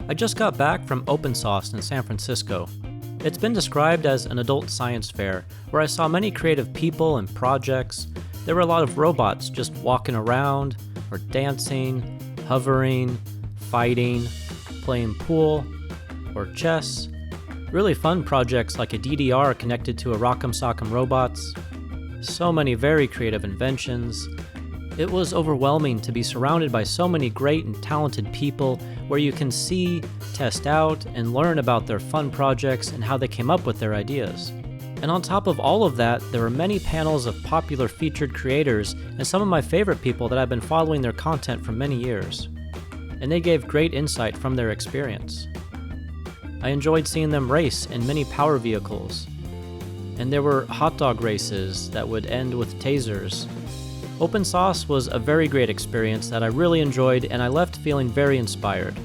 I just got back from opensauce in San Francisco. It's been described as an adult science fair, where I saw many creative people and projects. There were a lot of robots just walking around, or dancing, hovering, fighting, playing pool, or chess. Really fun projects like a DDR connected to a Rock'em Sock'em robots. So many very creative inventions. It was overwhelming to be surrounded by so many great and talented people where you can see, test out, and learn about their fun projects and how they came up with their ideas. And on top of all of that, there were many panels of popular featured creators and some of my favorite people that I've been following their content for many years. And they gave great insight from their experience. I enjoyed seeing them race in many power vehicles. And there were hot dog races that would end with tasers. opensauce was a very great experience that I really enjoyed, and I left feeling very inspired.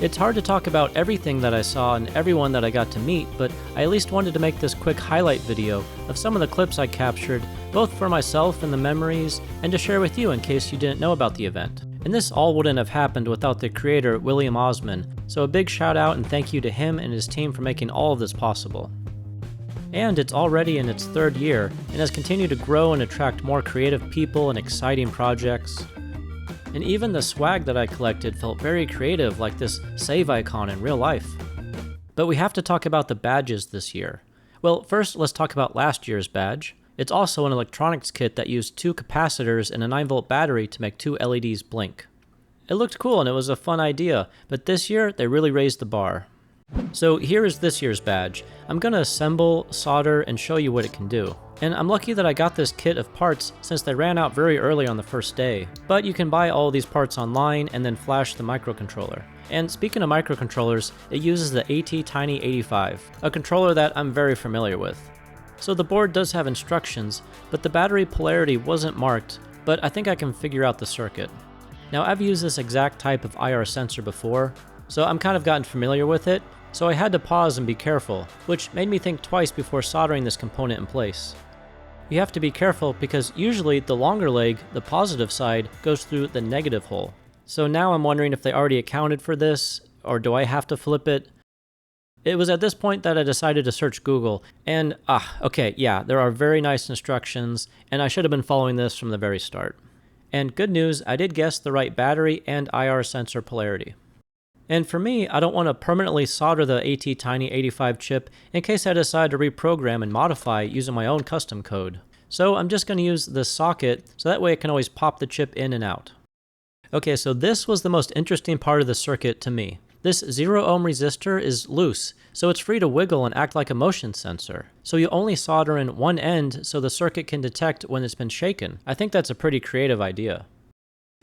It's hard to talk about everything that I saw and everyone that I got to meet, but I at least wanted to make this quick highlight video of some of the clips I captured, both for myself and the memories, and to share with you in case you didn't know about the event. And this all wouldn't have happened without the creator, William Osman, so a big shout out and thank you to him and his team for making all of this possible. And it's already in its third year, and has continued to grow and attract more creative people and exciting projects. And even the swag that I collected felt very creative, like this save icon in real life. But we have to talk about the badges this year. Well, first let's talk about last year's badge. It's also an electronics kit that used 2 capacitors and a 9-volt battery to make 2 LEDs blink. It looked cool and it was a fun idea, but this year they really raised the bar. So here is this year's badge. I'm gonna assemble, solder, and show you what it can do. And I'm lucky that I got this kit of parts since they ran out very early on the first day. But you can buy all these parts online and then flash the microcontroller. And speaking of microcontrollers, it uses the ATtiny85, a controller that I'm very familiar with. So the board does have instructions, but the battery polarity wasn't marked, but I think I can figure out the circuit. Now I've used this exact type of IR sensor before, so I'm kind of gotten familiar with it, so I had to pause and be careful, which made me think twice before soldering this component in place. You have to be careful because usually the longer leg, the positive side, goes through the negative hole. So now I'm wondering if they already accounted for this, or do I have to flip it? It was at this point that I decided to search Google, and okay, yeah, there are very nice instructions, and I should have been following this from the very start. And good news, I did guess the right battery and IR sensor polarity. And for me, I don't want to permanently solder the ATtiny85 chip in case I decide to reprogram and modify using my own custom code. So I'm just going to use this socket so that way I can always pop the chip in and out. Okay, so this was the most interesting part of the circuit to me. This 0 ohm resistor is loose, so it's free to wiggle and act like a motion sensor. So you only solder in one end so the circuit can detect when it's been shaken. I think that's a pretty creative idea.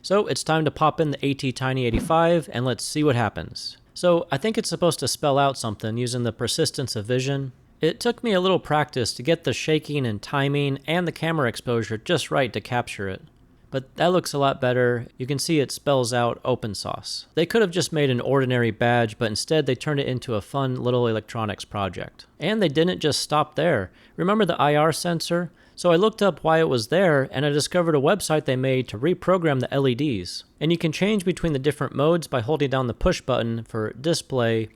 So it's time to pop in the ATtiny85 and let's see what happens. So I think it's supposed to spell out something using the persistence of vision. It took me a little practice to get the shaking and timing and the camera exposure just right to capture it. But that looks a lot better. You can see it spells out opensauce. They could have just made an ordinary badge, but instead they turned it into a fun little electronics project. And they didn't just stop there. Remember the IR sensor? So I looked up why it was there, and I discovered a website they made to reprogram the LEDs. And you can change between the different modes by holding down the push button for display,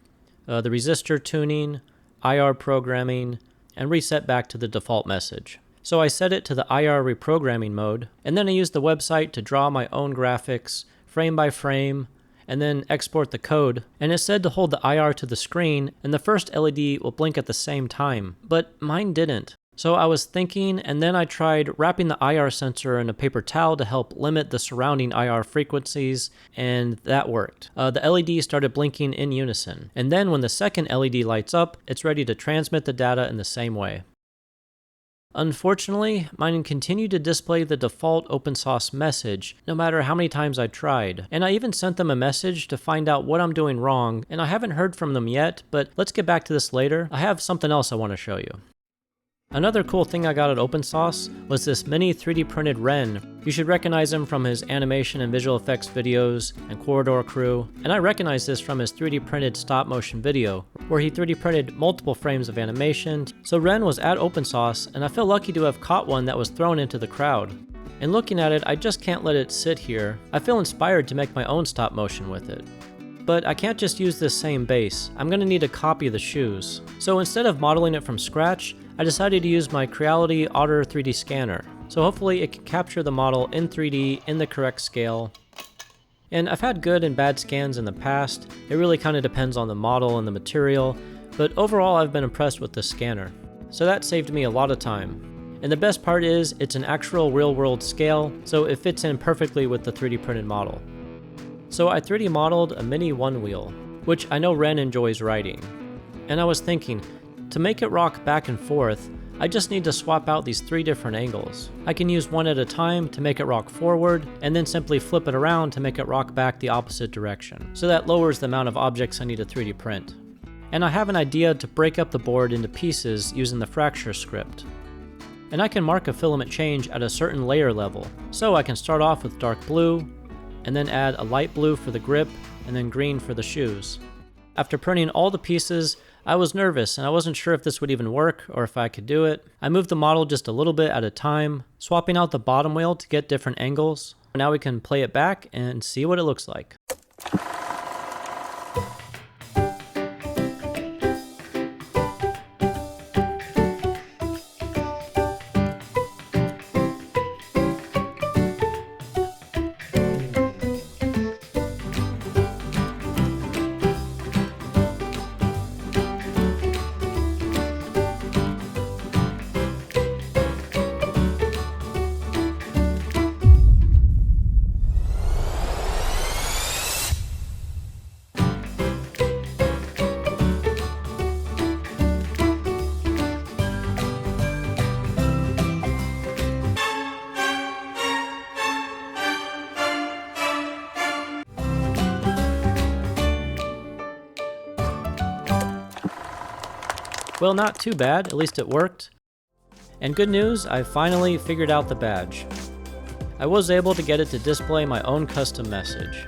the resistor tuning, IR programming, and reset back to the default message. So I set it to the IR reprogramming mode, and then I used the website to draw my own graphics, frame by frame, and then export the code. And it said to hold the IR to the screen, and the first LED will blink at the same time, but mine didn't. So I was thinking, and then I tried wrapping the IR sensor in a paper towel to help limit the surrounding IR frequencies, and that worked. The LED started blinking in unison, and then when the second LED lights up, it's ready to transmit the data in the same way. Unfortunately, mine continued to display the default opensauce message, no matter how many times I tried. And I even sent them a message to find out what I'm doing wrong, and I haven't heard from them yet, but let's get back to this later. I have something else I want to show you. Another cool thing I got at opensauce was this mini 3D printed Ren. You should recognize him from his animation and visual effects videos and Corridor Crew, and I recognize this from his 3D printed stop motion video, where he 3D printed multiple frames of animation. So Ren was at opensauce, and I feel lucky to have caught one that was thrown into the crowd. And looking at it, I just can't let it sit here. I feel inspired to make my own stop motion with it. But I can't just use this same base, I'm going to need to copy the shoes. So instead of modeling it from scratch, I decided to use my Creality Otter 3D scanner. So hopefully it can capture the model in 3D in the correct scale. And I've had good and bad scans in the past, it really kind of depends on the model and the material, but overall I've been impressed with this scanner. So that saved me a lot of time. And the best part is, it's an actual real-world scale, so it fits in perfectly with the 3D printed model. So I 3D modeled a mini one wheel, which I know Ren enjoys riding. And I was thinking, to make it rock back and forth, I just need to swap out these 3 different angles. I can use one at a time to make it rock forward, and then simply flip it around to make it rock back the opposite direction. So that lowers the amount of objects I need to 3D print. And I have an idea to break up the board into pieces using the fracture script. And I can mark a filament change at a certain layer level. So I can start off with dark blue, and then add a light blue for the grip, and then green for the shoes. After printing all the pieces, I was nervous and I wasn't sure if this would even work or if I could do it. I moved the model just a little bit at a time, swapping out the bottom wheel to get different angles. Now we can play it back and see what it looks like. Well, not too bad, at least it worked. And good news, I finally figured out the badge. I was able to get it to display my own custom message.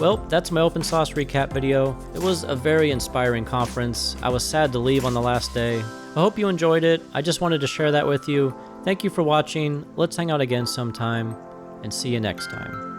Well, that's my opensauce recap video. It was a very inspiring conference. I was sad to leave on the last day. I hope you enjoyed it. I just wanted to share that with you. Thank you for watching. Let's hang out again sometime, and see you next time.